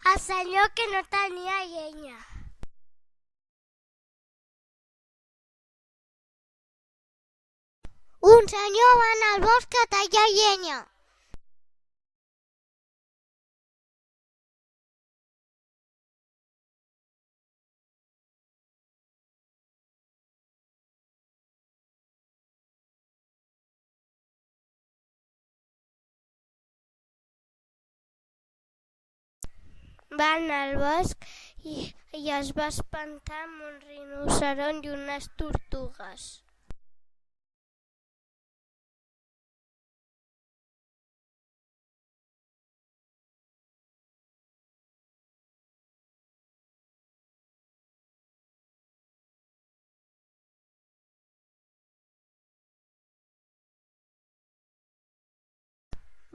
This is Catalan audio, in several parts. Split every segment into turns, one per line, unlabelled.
El senyor que no tenia llenya. Un senyor va anar al bosc a tallar llenya. Va anar al bosc i es va espantar amb un rinoceront i unes tortugues.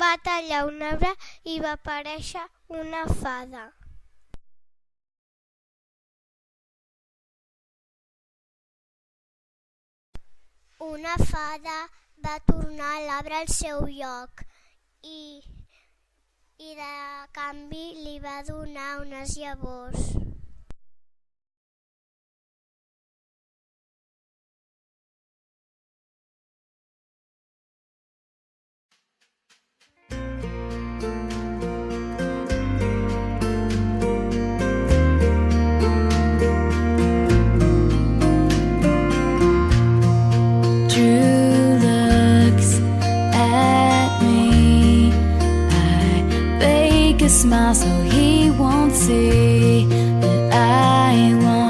Va tallar un arbre i va aparèixer una fada. Una fada va tornar l'arbre al seu lloc i de canvi li va donar unes llavors.
Drew looks at me. I fake a smile so he won't see that I won't.